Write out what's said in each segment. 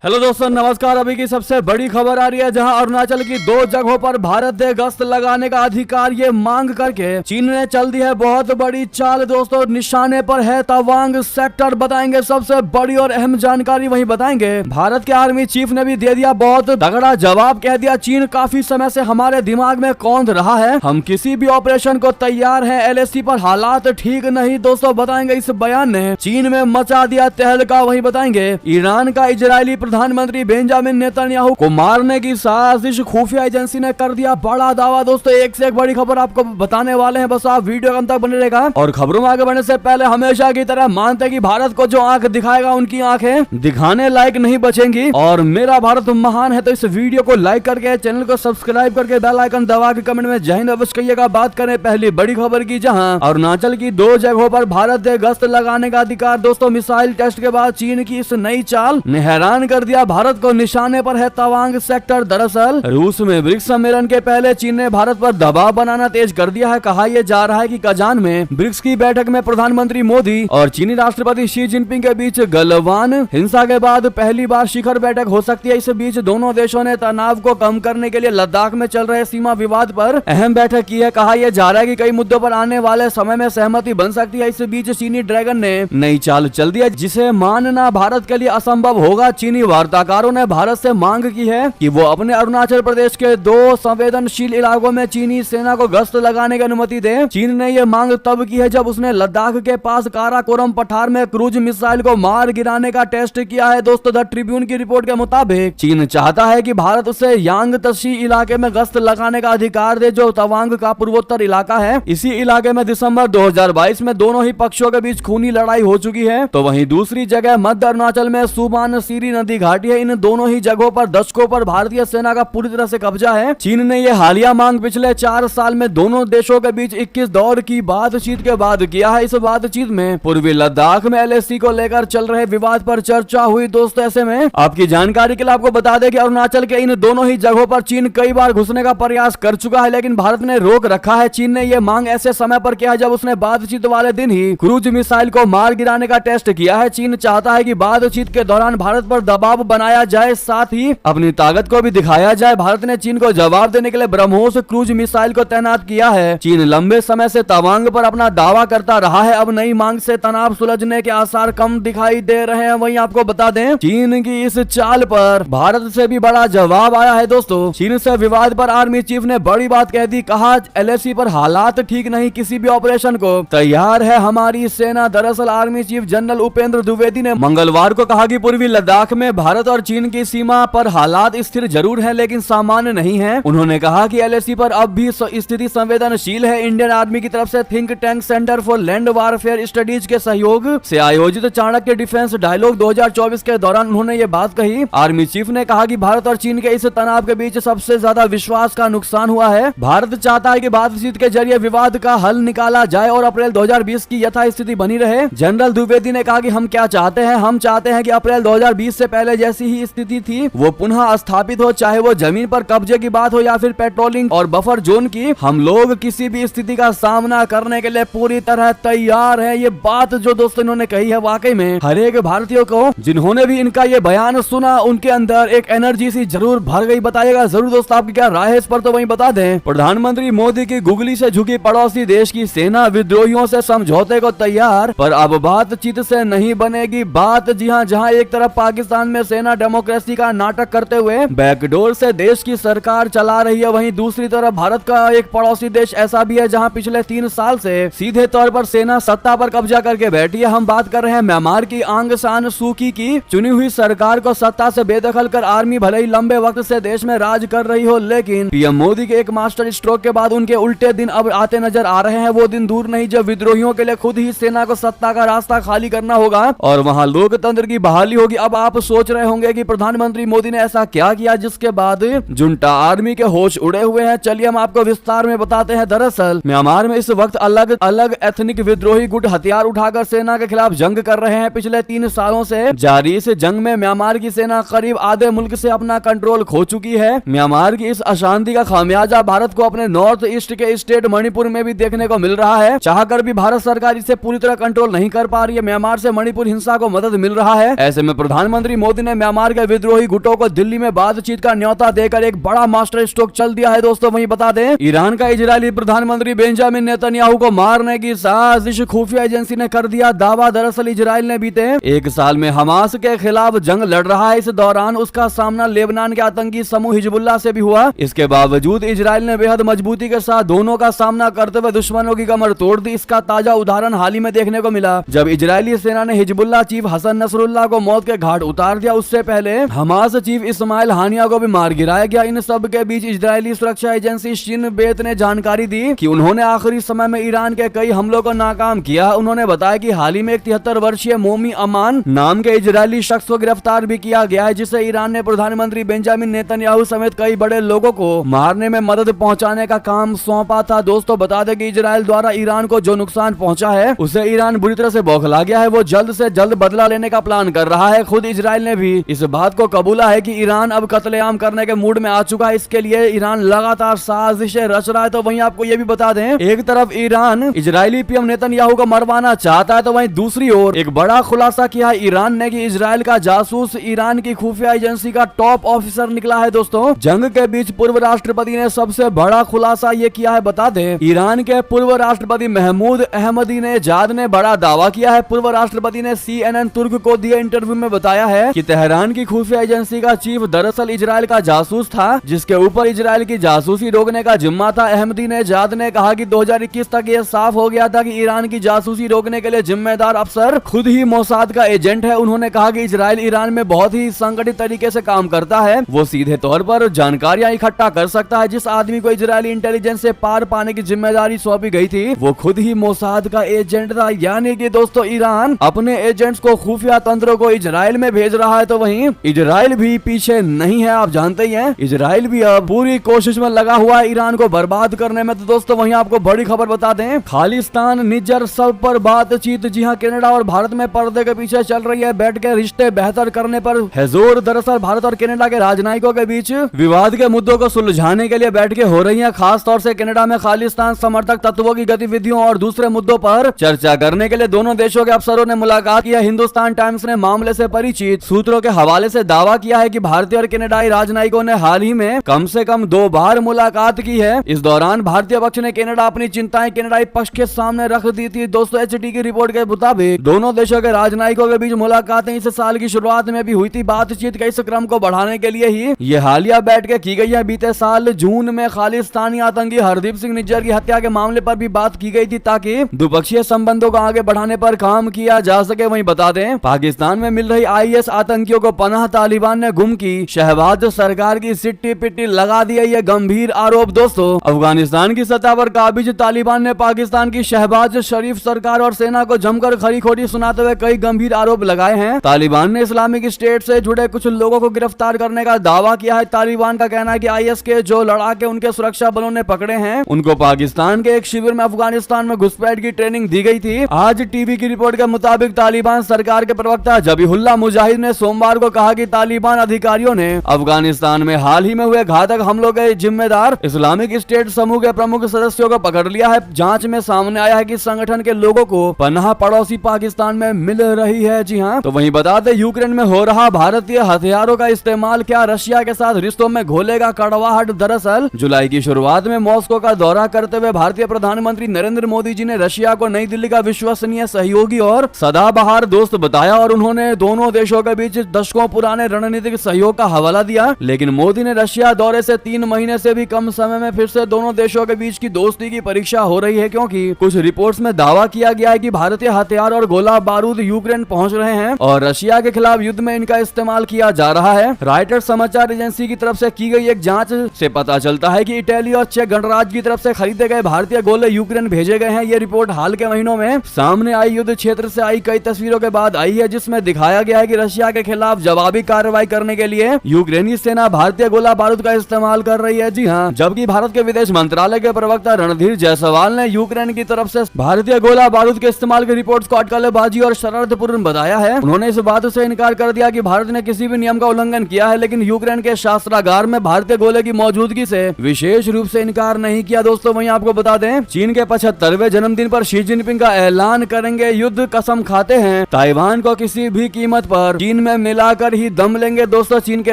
Hello दोस्तों, नमस्कार। अभी की सबसे बड़ी खबर आ रही है, जहां अरुणाचल की 2 जगहों पर भारत ने गश्त लगाने का अधिकार ये मांग करके चीन ने चल दी है बहुत बड़ी चाल। दोस्तों, निशाने पर है तवांग सेक्टर। बताएंगे सबसे बड़ी और अहम जानकारी, वही बताएंगे। भारत के आर्मी चीफ ने भी दे दिया बहुत तगड़ा जवाब, कह दिया चीन काफी समय से हमारे दिमाग में कौंध रहा है, हम किसी भी ऑपरेशन को तैयार है, LAC पर हालात ठीक नहीं। दोस्तों, बताएंगे इस बयान ने चीन में मचा दिया तहलका। वही बताएंगे ईरान का इजरायली प्रधानमंत्री बेंजामिन नेतन्याहू को मारने की साजिश, खुफिया एजेंसी ने कर दिया बड़ा दावा। दोस्तों, एक से एक बड़ी खबर आपको बताने वाले हैं, बस आप वीडियो अंत तक बने रहेगा। और खबरों में आगे बढ़ने से पहले हमेशा की तरह मानते हैं कि भारत को जो आंख दिखाएगा उनकी आंखें दिखाने लायक नहीं बचेंगी। और मेरा भारत महान है, तो इस वीडियो को लाइक करके चैनल को सब्सक्राइब करके बेल आइकन दबा के कमेंट में जय हिंद अवश्य कहिएगा। बात करें पहली बड़ी खबर की, जहां अरुणाचल की 2 जगहों पर भारत ने गश्त लगाने का अधिकार। दोस्तों, मिसाइल टेस्ट के बाद चीन की इस नई चाल ने हैरान कर दिया भारत को। निशाने पर है तवांग सेक्टर। दरअसल रूस में ब्रिक्स सम्मेलन के पहले चीन ने भारत पर दबाव बनाना तेज कर दिया है। कहा यह जा रहा है कि कजान में ब्रिक्स की बैठक में प्रधानमंत्री मोदी और चीनी राष्ट्रपति शी जिनपिंग के बीच गलवान हिंसा के बाद पहली बार शिखर बैठक हो सकती है। इस बीच दोनों देशों ने तनाव को कम करने के लिए लद्दाख में चल रहे सीमा विवाद पर अहम बैठक की है। कहा यह जा रहा है कि कई मुद्दों पर आने वाले समय में सहमति बन सकती है। इस बीच चीनी ड्रैगन ने नई चाल चल दी है, जिसे मानना भारत के लिए असंभव होगा। चीनी वार्ताकारों ने भारत से मांग की है कि वो अपने अरुणाचल प्रदेश के 2 संवेदनशील इलाकों में चीनी सेना को गश्त लगाने की अनुमति दे। चीन ने ये मांग तब की है जब उसने लद्दाख के पास काराकोरम पठार में क्रूज मिसाइल को मार गिराने का टेस्ट किया है। दोस्तों, द ट्रिब्यून की रिपोर्ट के मुताबिक चीन चाहता है कि भारत उसे यांग तशी इलाके में गश्त लगाने का अधिकार दे, जो तवांग का पूर्वोत्तर इलाका है। इसी इलाके में दिसंबर 2022 में दोनों ही पक्षों के बीच खूनी लड़ाई हो चुकी है। तो वहीं दूसरी जगह मध्य अरुणाचल में सुबान सीरी नदी घाटी है। इन दोनों ही जगहों पर दशकों पर भारतीय सेना का पूरी तरह से कब्जा है। चीन ने यह हालिया मांग पिछले 4 साल में दोनों देशों के बीच 21 दौर की बातचीत के बाद किया है। इस बातचीत में पूर्वी लद्दाख में LAC को लेकर चल रहे विवाद पर चर्चा हुई। दोस्तों, ऐसे में आपकी जानकारी के लिए आपको बता दें कि अरुणाचल के इन दोनों ही जगहों पर चीन कई बार घुसने का प्रयास कर चुका है, लेकिन भारत ने रोक रखा है। चीन ने यह मांग ऐसे समय पर किया है जब उसने बातचीत वाले दिन ही क्रूज मिसाइल को मार गिराने का टेस्ट किया है। चीन चाहता है कि बातचीत के दौरान भारत पर दबाव बनाया जाए, साथ ही अपनी ताकत को भी दिखाया जाए। भारत ने चीन को जवाब देने के लिए ब्रह्मोस क्रूज मिसाइल को तैनात किया है। चीन लंबे समय से तवांग पर अपना दावा करता रहा है। अब नई मांग से तनाव सुलझने के आसार कम दिखाई दे रहे हैं। वहीं आपको बता दें, चीन की इस चाल पर भारत से भी बड़ा जवाब आया है। दोस्तों, चीन से विवाद पर आर्मी चीफ ने बड़ी बात कह दी। कहा LAC पर हालात ठीक नहीं, किसी भी ऑपरेशन को तैयार है हमारी सेना। दरअसल army chief general Upendra Dwivedi ने मंगलवार को कहा कि पूर्वी लद्दाख में भारत और चीन की सीमा पर हालात स्थिर जरूर हैं, लेकिन सामान्य नहीं है। उन्होंने कहा कि LAC पर अब भी स्थिति संवेदनशील है। इंडियन आर्मी की तरफ से think tank centre for land warfare studies के सहयोग से आयोजित चाणक्य डिफेंस डायलॉग 2024 के दौरान उन्होंने ये बात कही। आर्मी चीफ ने कहा कि भारत और चीन के इस तनाव के बीच सबसे ज्यादा विश्वास का नुकसान हुआ है। भारत चाहता है कि बातचीत के जरिए विवाद का हल निकाला जाए और अप्रैल 2020 की यथास्थिति बनी रहे। जनरल द्विवेदी ने कहा कि हम क्या चाहते हैं, हम चाहते हैं कि अप्रैल 2020 से पहले जैसी ही स्थिति थी वो पुनः स्थापित हो, चाहे वो जमीन पर कब्जे की बात हो या फिर पेट्रोलिंग और बफर जोन की। हम लोग किसी भी स्थिति का सामना करने के लिए पूरी तरह तैयार हैं। ये बात जो दोस्तों इन्होंने कही है, वाकई में हर एक भारतीयों को जिन्होंने भी इनका ये बयान सुना उनके अंदर एक एनर्जी सी जरूर भर गई। बताइएगा जरूर दोस्तों आपकी क्या राय है इस पर। तो वहीं बता दें, प्रधानमंत्री मोदी की गुगली से झुकी पड़ोसी देश की सेना विद्रोहियों से समझौते को तैयार, पर अब बातचीत से नहीं बनेगी बात। जी हां, जहां एक तरफ पाकिस्तान में सेना डेमोक्रेसी का नाटक करते हुए बैकडोर से देश की सरकार चला रही है, वहीं दूसरी तरफ भारत का एक पड़ोसी देश ऐसा भी है जहां पिछले 3 साल से सीधे तौर पर सेना सत्ता पर कब्जा करके बैठी है। हम बात कर रहे हैं म्यांमार की आंग सान सू की चुनी हुई सरकार को सत्ता से बेदखल कर आर्मी भले ही लंबे वक्त से देश में राज कर रही हो, लेकिन पीएम मोदी के एक मास्टर स्ट्रोक के बाद उनके उल्टे दिन अब आते नजर आ रहे हैं। वो दिन दूर नहीं जब विद्रोहियों के लिए खुद ही सेना को सत्ता का रास्ता खाली करना होगा और वहां लोकतंत्र की बहाली होगी। अब आप सोच रहे होंगे कि प्रधानमंत्री मोदी ने ऐसा क्या किया जिसके बाद जुंटा आर्मी के होश उड़े हुए हैं। चलिए हम आपको विस्तार में बताते हैं। दरअसल म्यांमार में इस वक्त अलग अलग एथनिक विद्रोही गुट हथियार उठाकर सेना के खिलाफ जंग कर रहे हैं। पिछले 3 सालों से जारी इस जंग में म्यांमार की सेना करीब आधे मुल्क से अपना कंट्रोल खो चुकी है। म्यांमार की इस अशांति का खामियाजा भारत को अपने नॉर्थ ईस्ट के स्टेट मणिपुर में भी देखने को मिल रहा है। चाहकर भी भारत सरकार इसे पूरी तरह कंट्रोल नहीं कर पा रही है। म्यांमार से मणिपुर हिंसा को मदद मिल रहा है। ऐसे में प्रधानमंत्री मोदी मोदी ने म्यांमार के विद्रोही गुटों को दिल्ली में बातचीत का न्योता देकर एक बड़ा मास्टर स्ट्रोक चल दिया है। दोस्तों वहीं बता दें, ईरान का इजरायली प्रधानमंत्री बेंजामिन नेतन्याहू को मारने की साजिश खुफिया एजेंसी ने कर दिया दावा। दरअसल इजराइल ने बीते एक साल में हमास के खिलाफ जंग लड़ रहा है। इस दौरान उसका सामना लेबनान के आतंकी समूह हिजबुल्लाह से भी हुआ। इसके बावजूद इजराइल ने बेहद मजबूती के साथ दोनों का सामना करते हुए दुश्मनों की कमर तोड़ दी। इसका ताजा उदाहरण हाल ही में देखने को मिला जब इजरायली सेना ने हिजबुल्लाह चीफ हसन नसरुल्लाह को मौत के घाट उतार दिया। उससे पहले हमास चीफ इस्माइल हानिया को भी मार गिराया गया। इन सब के बीच इजरायली सुरक्षा एजेंसी शिन बेत ने जानकारी दी कि उन्होंने आखिरी समय में ईरान के कई हमलों को नाकाम किया। उन्होंने बताया कि हाल ही में एक 73 वर्षीय मोमी अमान नाम के इजरायली शख्स को गिरफ्तार भी किया गया है, जिसे ईरान ने प्रधानमंत्री बेंजामिन नेतन्याहू समेत कई बड़े लोगों को मारने में मदद पहुंचाने का काम सौंपा था। दोस्तों बता दें कि इजराइल द्वारा ईरान को जो नुकसान पहुंचा है उसे ईरान बुरी तरह से बौखला गया है। वो जल्द से जल्द बदला लेने का प्लान कर रहा है। खुद इजराइल ने भी इस बात को कबूला है कि ईरान अब कत्लेआम करने के मूड में आ चुका है। इसके लिए ईरान लगातार साजिशें रच रहा है। तो वहीं आपको ये भी बता दें, एक तरफ ईरान इजरायली पीएम नेतन्याहू को मरवाना चाहता है, तो वहीं दूसरी ओर एक बड़ा खुलासा किया है ईरान ने कि इजराइल का जासूस ईरान की खुफिया एजेंसी का टॉप ऑफिसर निकला है। दोस्तों जंग के बीच पूर्व राष्ट्रपति ने सबसे बड़ा खुलासा ये किया है। बता दें, ईरान के पूर्व राष्ट्रपति महमूद अहमदीनेजाद ने बड़ा दावा किया है। पूर्व राष्ट्रपति ने CNN तुर्क को दिए इंटरव्यू में बताया है कि तेहरान की खुफिया एजेंसी का चीफ दरअसल इजराइल का जासूस था, जिसके ऊपर इजराइल की जासूसी रोकने का जिम्मा था। अहमदीनेजाद ने कहा कि 2021 तक ये साफ हो गया था कि ईरान की जासूसी रोकने के लिए जिम्मेदार अफसर खुद ही मोसाद का एजेंट है। उन्होंने कहा कि इजराइल ईरान में बहुत ही संगठित तरीके से काम करता है। वो सीधे तौर पर जानकारियां इकट्ठा कर सकता है। जिस आदमी को इजरायली इंटेलिजेंस से पार पाने की जिम्मेदारी सौंपी गई थी वो खुद ही मोसाद का एजेंट था। यानी कि दोस्तों ईरान अपने एजेंट्स को खुफिया तंत्रों को इजराइल में भेज रहा है। तो वहीं इजराइल भी पीछे नहीं है। आप जानते ही हैं, इजराइल भी अब पूरी कोशिश में लगा हुआ है ईरान को बर्बाद करने में। तो दोस्तों वहीं आपको बड़ी खबर बता दें, खालिस्तान निज्जर सब पर बातचीत। जी हां, कनाडा और भारत में पर्दे के पीछे चल रही है बैठ के रिश्ते बेहतर करने पर है जोर। दरअसल भारत और कनाडा के राजनयिकों के बीच विवाद के मुद्दों को सुलझाने के लिए बैठकें हो रही हैं। खास तौर से कनाडा में खालिस्तान समर्थक तत्वों की गतिविधियों और दूसरे मुद्दों पर चर्चा करने के लिए दोनों देशों के अफसरों ने मुलाकात की है। हिंदुस्तान टाइम्स ने मामले से परिचित सूत्रों के हवाले से दावा किया है कि भारतीय और कनाडाई राजनयिकों ने हाल ही में कम से कम 2 बार मुलाकात की है। इस दौरान भारतीय पक्ष ने कनाडा अपनी चिंताएं कनाडाई पक्ष के सामने रख दी थी। दोस्तों HT की रिपोर्ट के मुताबिक दोनों देशों के राजनयिकों के बीच मुलाकातें इस साल की शुरुआत में भी हुई थी। बातचीत के इस क्रम को बढ़ाने के लिए ही ये हालिया बैठकें की गई है। बीते साल जून में खालिस्तानी आतंकी हरदीप सिंह निज्जर की हत्या के मामले पर भी बात की गई थी ताकि द्विपक्षीय संबंधों को आगे बढ़ाने पर काम किया जा सके। वहीं बता दें, पाकिस्तान में मिल रही IS आतंकियों को पनाह तालिबान ने गुम की। शहबाज सरकार की सिट्टी पिट्टी लगा दी है, ये गंभीर आरोप। दोस्तों अफगानिस्तान की सतह पर काबिज तालिबान ने पाकिस्तान की शहबाज शरीफ सरकार और सेना को जमकर खरी खोटी सुनाते हुए कई गंभीर आरोप लगाए हैं। तालिबान ने इस्लामिक स्टेट से जुड़े कुछ लोगों को गिरफ्तार करने का दावा किया है। तालिबान का कहना है कि IS के जो लड़ाके उनके सुरक्षा बलों ने पकड़े हैं उनको पाकिस्तान के एक शिविर में अफगानिस्तान में घुसपैठ की ट्रेनिंग दी गई थी। आज टीवी की रिपोर्ट के मुताबिक तालिबान सरकार के प्रवक्ता जबीहुल्लाह मुजाहिद ने सोमवार को कहा कि तालिबान अधिकारियों ने अफगानिस्तान में हाल ही में हुए घातक हमलों के जिम्मेदार इस्लामिक स्टेट समूह के प्रमुख सदस्यों को पकड़ लिया है। जांच में सामने आया है कि संगठन के लोगों को पनाह पड़ोसी पाकिस्तान में मिल रही है। जी हां, तो वहीं बता दें, यूक्रेन में हो रहा भारतीय हथियारों का इस्तेमाल क्या रशिया के साथ रिश्तों में घोलेगा कड़वाहट। दरअसल जुलाई की शुरुआत में मॉस्को का दौरा करते हुए भारतीय प्रधानमंत्री नरेंद्र मोदी जी ने रशिया को नई दिल्ली का विश्वसनीय सहयोगी और सदाबहार दोस्त बताया और उन्होंने दोनों देशों के बीच दशकों पुराने रणनीतिक सहयोग का हवाला दिया। लेकिन मोदी ने रशिया दौरे से 3 महीने से भी कम समय में फिर से दोनों देशों के बीच की दोस्ती की परीक्षा हो रही है, क्योंकि कुछ रिपोर्ट्स में दावा किया गया है कि भारतीय हथियार और गोला बारूद यूक्रेन पहुंच रहे हैं और रशिया के खिलाफ युद्ध में इनका इस्तेमाल किया जा रहा है। रॉयटर्स समाचार एजेंसी की तरफ से की गई एक जांच से पता चलता है कि इटली और चेक गणराज्य की तरफ से खरीदे गए भारतीय गोले यूक्रेन भेजे गए हैं। ये रिपोर्ट हाल के महीनों में सामने आई युद्ध क्षेत्र से आई कई तस्वीरों के बाद आई है, जिसमें दिखाया गया है कि रशिया के खिलाफ जवाबी कार्रवाई करने के लिए यूक्रेनी सेना भारतीय गोला बारूद का इस्तेमाल कर रही है। जी हां, जबकि भारत के विदेश मंत्रालय के प्रवक्ता रणधीर जायसवाल ने यूक्रेन की तरफ से भारतीय गोला बारूद के इस्तेमाल की रिपोर्ट्स को अटकलेबाजी और शरारतपूर्ण बताया है। उन्होंने इस बात से इनकार कर दिया कि भारत ने किसी भी नियम का उल्लंघन किया है, लेकिन यूक्रेन के शस्त्रागार में भारतीय गोले की मौजूदगी से विशेष रूप से इनकार नहीं किया। दोस्तों वहीं आपको बता दें, चीन के 75वें जन्मदिन पर शी जिनपिंग का ऐलान करेंगे युद्ध, कसम खाते हैं ताइवान को किसी भी कीमत पर चीन चीन में मिलाकर ही दम लेंगे। दोस्तों, चीन के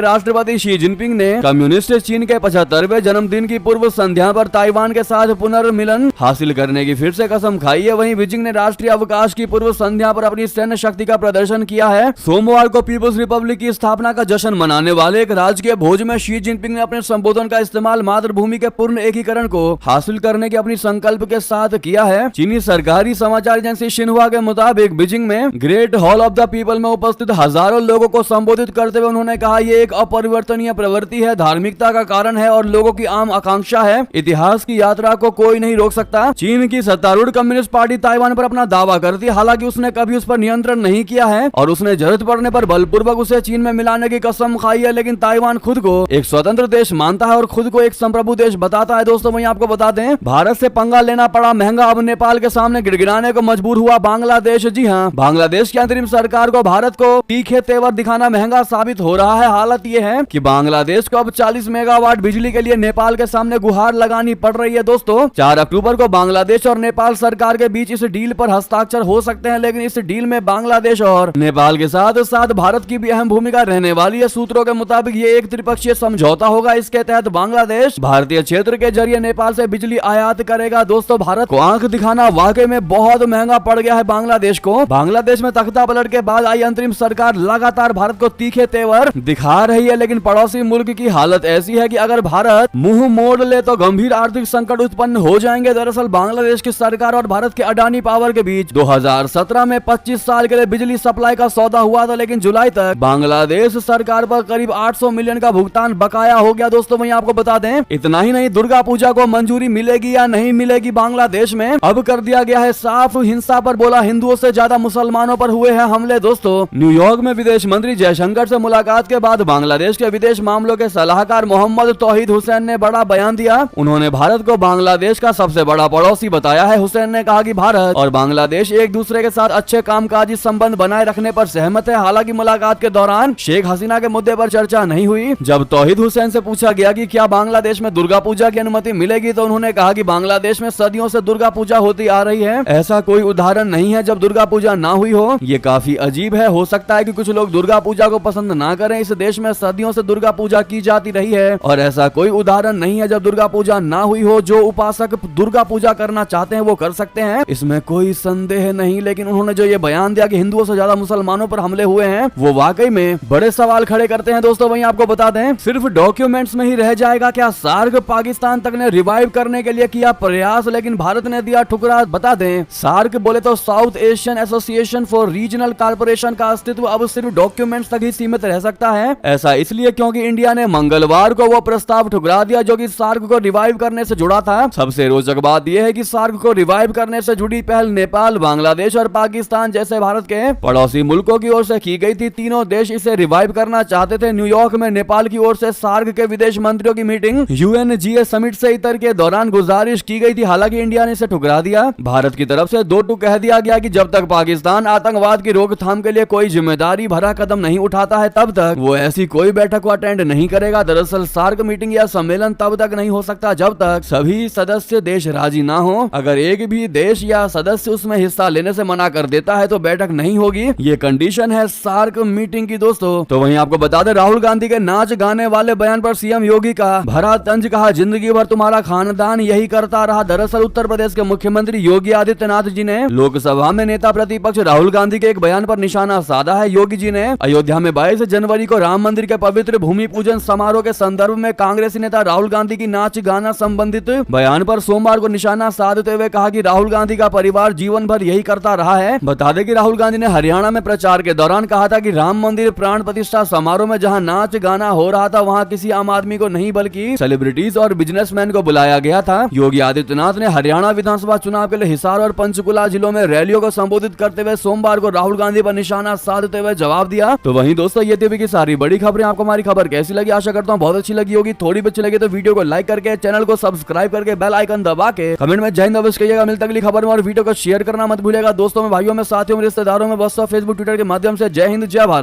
राष्ट्रपति शी जिनपिंग ने कम्युनिस्ट चीन के 75वें जन्मदिन की पूर्व संध्या पर ताइवान के साथ पुनर्मिलन हासिल करने की फिर से कसम खाई है। वहीं बीजिंग ने राष्ट्रीय अवकाश की पूर्व संध्या पर अपनी सैन्य शक्ति का प्रदर्शन किया है। सोमवार को पीपुल्स रिपब्लिक की स्थापना का जश्न मनाने वाले एक राजकीय भोज में शी जिनपिंग ने अपने संबोधन का इस्तेमाल मातृभूमि के पूर्ण एकीकरण को हासिल करने के अपनी संकल्प के साथ किया है। चीनी सरकारी समाचार एजेंसी शिन्हुआ के मुताबिक बीजिंग में great hall of the people में उपस्थित हजारों लोगों को संबोधित करते हुए उन्होंने कहा, ये एक अपरिवर्तनीय प्रवृत्ति है, धार्मिकता का कारण है और लोगों की आम आकांक्षा है। इतिहास की यात्रा को कोई नहीं रोक सकता। चीन की सत्तारूढ़ कम्युनिस्ट पार्टी ताइवान पर अपना दावा करती है, हालांकि उसने कभी उस पर नियंत्रण नहीं किया है और उसने जरूरत पड़ने पर बलपूर्वक उसे चीन में मिलाने की कसम खाई है। लेकिन ताइवान खुद को एक स्वतंत्र देश मानता है और खुद को एक संप्रभु देश बताता है। दोस्तों, वहीं आपको बता दें, भारत से पंगा लेना पड़ा महंगा, अब नेपाल के सामने गिड़गिड़ाने को मजबूर हुआ बांग्लादेश। जी हाँ, बांग्लादेश की अंतरिम सरकार को भारत को तीखे तेवर दिखाना महंगा साबित हो रहा है। हालत ये है कि बांग्लादेश को अब 40 मेगावाट बिजली के लिए नेपाल के सामने गुहार लगानी पड़ रही है। दोस्तों, 4 अक्टूबर को बांग्लादेश और नेपाल सरकार के बीच इस डील पर हस्ताक्षर हो सकते हैं, लेकिन इस डील में बांग्लादेश और नेपाल के साथ साथ भारत की भी अहम भूमिका रहने वाली है। सूत्रों के मुताबिक ये एक त्रिपक्षीय समझौता होगा। इसके तहत बांग्लादेश भारतीय क्षेत्र के जरिए नेपाल से बिजली आयात करेगा। दोस्तों, भारत को आंख दिखाना वाकई में बहुत महंगा पड़ गया है बांग्लादेश को। बांग्लादेश में तख्ता पलट के बाद आई अंतरिम सरकार लगातार भारत को तीखे तेवर दिखा रही है, लेकिन पड़ोसी मुल्क की हालत ऐसी है कि अगर भारत मुंह मोड़ ले तो गंभीर आर्थिक संकट उत्पन्न हो जाएंगे। दरअसल बांग्लादेश की सरकार और भारत के अडानी पावर के बीच 2017 में 25 साल के लिए बिजली सप्लाई का सौदा हुआ था, लेकिन जुलाई तक बांग्लादेश सरकार पर करीब 800 मिलियन का भुगतान बकाया हो गया। दोस्तों, वहीं आपको बता दें, इतना ही नहीं, दुर्गा पूजा को मंजूरी मिलेगी या नहीं मिलेगी बांग्लादेश में अब कर दिया गया है साफ। हिंसा पर बोला, हिंदुओं से ज्यादा मुसलमानों पर हुए हैं हमले। दोस्तों, न्यूयॉर्क में विदेश मंत्री जयशंकर से मुलाकात के बाद बांग्लादेश के विदेश मामलों के सलाहकार मोहम्मद तौहीद हुसैन ने बड़ा बयान दिया। उन्होंने भारत को बांग्लादेश का सबसे बड़ा पड़ोसी बताया है। हुसैन ने कहा कि भारत और बांग्लादेश एक दूसरे के साथ अच्छे कामकाजी संबंध बनाए रखने पर सहमत है। हालांकि मुलाकात के दौरान शेख हसीना के मुद्दे पर चर्चा नहीं हुई। जब तौहीद हुसैन से पूछा गया कि क्या बांग्लादेश में दुर्गा पूजा की अनुमति मिलेगी, तो उन्होंने कहा कि बांग्लादेश में सदियों से दुर्गा पूजा होती आ रही है, ऐसा कोई उदाहरण नहीं है जब दुर्गा पूजा ना हुई हो। ये काफी अजीब है। हो सकता है कि कुछ लोग दुर्गा पूजा को पसंद ना करें। इस देश में सदियों से दुर्गा पूजा की जाती रही है और ऐसा कोई उदाहरण नहीं है जब दुर्गा पूजा ना हुई हो। जो उपासक दुर्गा पूजा करना चाहते हैं वो कर सकते हैं, इसमें कोई संदेह नहीं। लेकिन उन्होंने जो ये बयान दिया कि हिंदुओं से ज्यादा मुसलमानों पर हमले हुए हैं, वो वाकई में बड़े सवाल खड़े करते हैं। दोस्तों, वहीं आपको बता दें, सिर्फ डॉक्यूमेंट्स में ही रह जाएगा क्या? सार्क पाकिस्तान तक ने रिवाइव करने के लिए किया प्रयास, लेकिन भारत ने दिया ठुकरा। बता दें, सार्क बोले तो south Asian association for regional corporation का अस्तित्व अब सिर्फ डॉक्यूमेंट्स तक ही सीमित रह सकता है। ऐसा इसलिए क्योंकि इंडिया ने मंगलवार को वो प्रस्ताव ठुकरा दिया जो कि सार्क को रिवाइव करने से जुड़ा था। सबसे रोचक बात यह है कि सार्क को रिवाइव करने से जुड़ी पहल नेपाल, बांग्लादेश और पाकिस्तान जैसे भारत के पड़ोसी मुल्कों की ओर से की गई थी। तीनों देश इसे रिवाइव करना चाहते थे। न्यूयॉर्क में नेपाल की ओर से सार्क के विदेश मंत्रियों की मीटिंग UNGA समिट से इतर के दौरान गुजारिश की गई थी। हालांकि इंडिया ने इसे ठुकरा दिया। भारत की तरफ से 2 टूक कह दिया गया कि जब तक पाकिस्तान आतंकवाद की रोकथाम के लिए कोई जिम्मेदारी भरा कदम नहीं उठाता है, तब तक वो ऐसी कोई बैठक को अटेंड नहीं करेगा। दरअसल सार्क मीटिंग या सम्मेलन तब तक नहीं हो सकता जब तक सभी सदस्य देश राजी ना हो। अगर एक भी देश या सदस्य उसमें हिस्सा लेने से मना कर देता है तो बैठक नहीं होगी। ये कंडीशन है सार्क मीटिंग की। दोस्तों, तो वहीं आपको बता दें, राहुल गांधी के नाच गाने वाले बयान पर सीएम योगी का भरा तंज। कहा, जिंदगी भर तुम्हारा खानदान यही करता रहा। दरअसल उत्तर प्रदेश के मुख्यमंत्री योगी आदित्यनाथ जी ने लोकसभा में नेता प्रतिपक्ष राहुल गांधी के एक बयान पर निशाना साधा है। योगी जी ने अयोध्या में 22 जनवरी को राम मंदिर के पवित्र भूमि पूजन समारोह के संदर्भ में कांग्रेसी नेता राहुल गांधी की नाच गाना संबंधित बयान पर सोमवार को निशाना साधते हुए कहा कि राहुल गांधी का परिवार जीवन भर यही करता रहा है। बता दें कि राहुल गांधी ने हरियाणा में प्रचार के दौरान कहा था कि राम मंदिर प्राण प्रतिष्ठा समारोह में जहां नाच गाना हो रहा था वहां किसी आम आदमी को नहीं बल्कि सेलिब्रिटीज और बिजनेसमैन को बुलाया गया था। योगी आदित्यनाथ ने हरियाणा विधानसभा चुनाव के लिए हिसार और पंचकुला जिलों में रैलियों को संबोधित करते हुए सोमवार को राहुल गांधी पर निशाना साधते हुए जवाब दिया। तो वहीं दोस्तों, ये थी की सारी बड़ी खबरें। आपको हमारी खबर कैसी लगी? आशा करता हूँ बहुत अच्छी लगी होगी। थोड़ी भी अच्छी लगी तो वीडियो को लाइक करके, चैनल को सब्सक्राइब करके, बेल आइकन दबा के कमेंट में जय हिंद अवश्य कहिएगा। मिलता अगली खबर में और वीडियो को शेयर करना मत भूलिएगा। दोस्तों में, भाइयों में, साथियों में, रिश्तेदारों में, व्हाट्सएप, फेसबुक, ट्विटर के माध्यम से। जय हिंद, जय भारत।